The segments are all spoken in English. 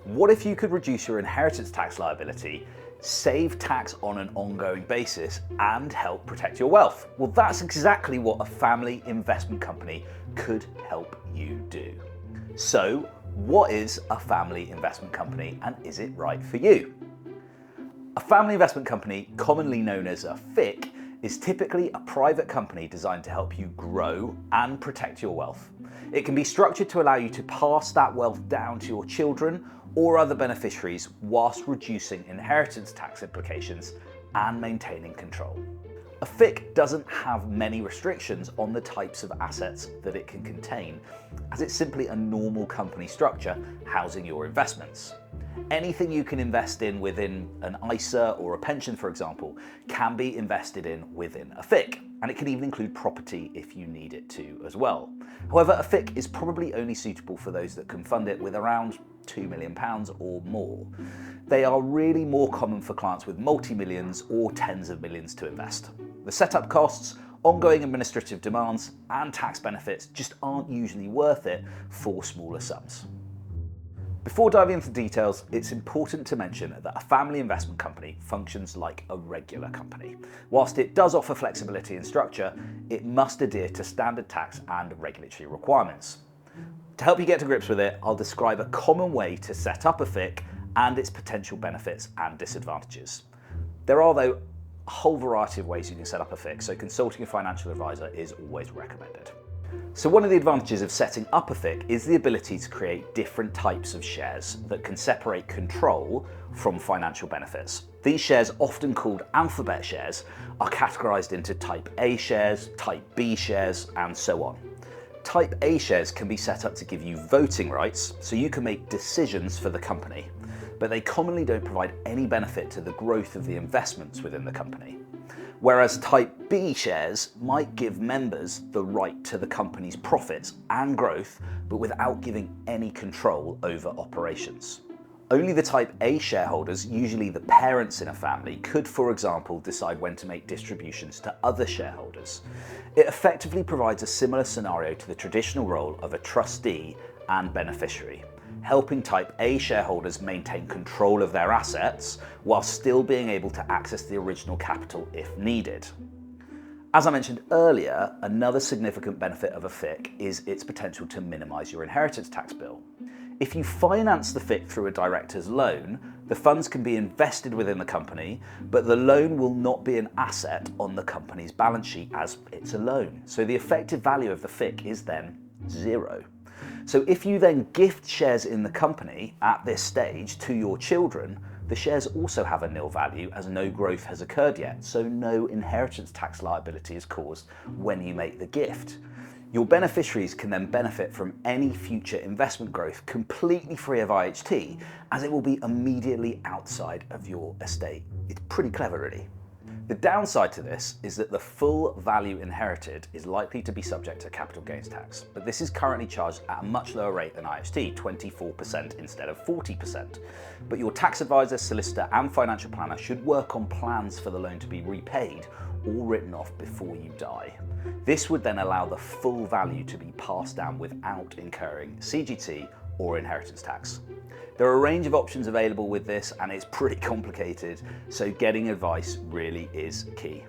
What if you could reduce your inheritance tax liability, save tax on an ongoing basis, and help protect your wealth? Well, that's exactly what a family investment company could help you do. So, what is a family investment company, and is it right for you? A family investment company, commonly known as a FIC, is typically a private company designed to help you grow and protect your wealth. It can be structured to allow you to pass that wealth down to your children or other beneficiaries whilst reducing inheritance tax implications and maintaining control. A FIC doesn't have many restrictions on the types of assets that it can contain, as it's simply a normal company structure housing your investments. Anything you can invest in within an ISA or a pension, for example, can be invested in within a FIC, and it can even include property if you need it to as well. However, a FIC is probably only suitable for those that can fund it with around £2 million or more. They are really more common for clients with multi-millions or tens of millions to invest. The setup costs, ongoing administrative demands, and tax benefits just aren't usually worth it for smaller sums. Before diving into details, it's important to mention that a family investment company functions like a regular company. Whilst it does offer flexibility in structure, it must adhere to standard tax and regulatory requirements. To help you get to grips with it, I'll describe a common way to set up a FIC and its potential benefits and disadvantages. There are, though, a whole variety of ways you can set up a FIC, so consulting a financial advisor is always recommended. So one of the advantages of setting up a FIC is the ability to create different types of shares that can separate control from financial benefits. These shares, often called alphabet shares, are categorized into Type A shares, Type B shares, and so on. Type A shares can be set up to give you voting rights, so you can make decisions for the company, but they commonly don't provide any benefit to the growth of the investments within the company. Whereas Type B shares might give members the right to the company's profits and growth, but without giving any control over operations. Only the Type A shareholders, usually the parents in a family, could, for example, decide when to make distributions to other shareholders. It effectively provides a similar scenario to the traditional role of a trustee and beneficiary, helping Type A shareholders maintain control of their assets while still being able to access the original capital if needed. As I mentioned earlier, another significant benefit of a FIC is its potential to minimise your inheritance tax bill. If you finance the FIC through a director's loan, the funds can be invested within the company, but the loan will not be an asset on the company's balance sheet as it's a loan. So the effective value of the FIC is then zero. So if you then gift shares in the company at this stage to your children, the shares also have a nil value as no growth has occurred yet, so no inheritance tax liability is caused when you make the gift. Your beneficiaries can then benefit from any future investment growth completely free of IHT, as it will be immediately outside of your estate. It's pretty clever, really. The downside to this is that the full value inherited is likely to be subject to capital gains tax, but this is currently charged at a much lower rate than IHT, 24% instead of 40%. But your tax advisor, solicitor, and financial planner should work on plans for the loan to be repaid or written off before you die. This would then allow the full value to be passed down without incurring CGT or inheritance tax. There are a range of options available with this, and it's pretty complicated, so getting advice really is key.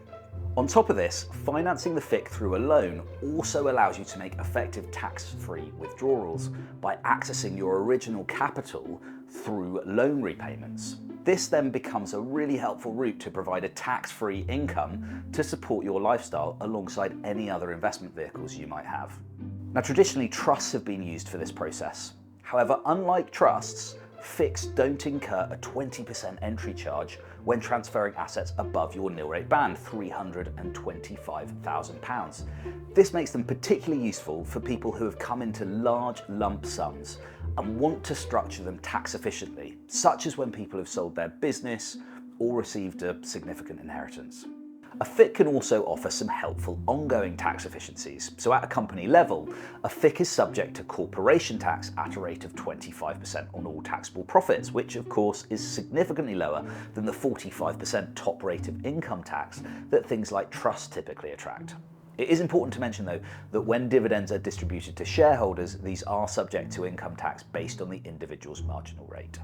On top of this, financing the FIC through a loan also allows you to make effective tax-free withdrawals by accessing your original capital through loan repayments. This then becomes a really helpful route to provide a tax-free income to support your lifestyle alongside any other investment vehicles you might have. Now, traditionally, trusts have been used for this process. However, unlike trusts, FICs don't incur a 20% entry charge when transferring assets above your nil rate band, £325,000. This makes them particularly useful for people who have come into large lump sums and want to structure them tax efficiently, such as when people have sold their business or received a significant inheritance. A FIC can also offer some helpful ongoing tax efficiencies. So at a company level, a FIC is subject to corporation tax at a rate of 25% on all taxable profits, which of course is significantly lower than the 45% top rate of income tax that things like trusts typically attract. It is important to mention though that when dividends are distributed to shareholders, these are subject to income tax based on the individual's marginal rate.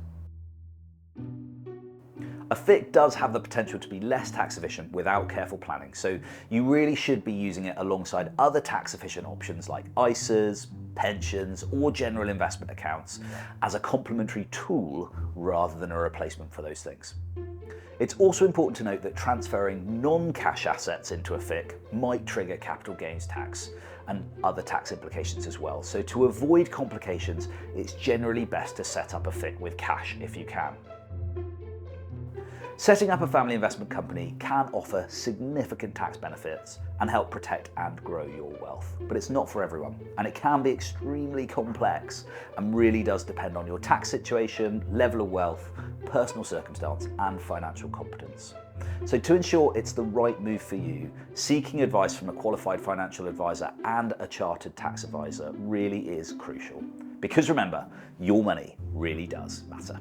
A FIC does have the potential to be less tax efficient without careful planning, so you really should be using it alongside other tax efficient options like ISAs, pensions, or general investment accounts as a complementary tool rather than a replacement for those things. It's also important to note that transferring non-cash assets into a FIC might trigger capital gains tax and other tax implications as well. So to avoid complications, it's generally best to set up a FIC with cash if you can. Setting up a family investment company can offer significant tax benefits and help protect and grow your wealth, but it's not for everyone, and it can be extremely complex and really does depend on your tax situation, level of wealth, personal circumstance, and financial competence. So to ensure it's the right move for you, seeking advice from a qualified financial advisor and a chartered tax advisor really is crucial. Because remember, your money really does matter.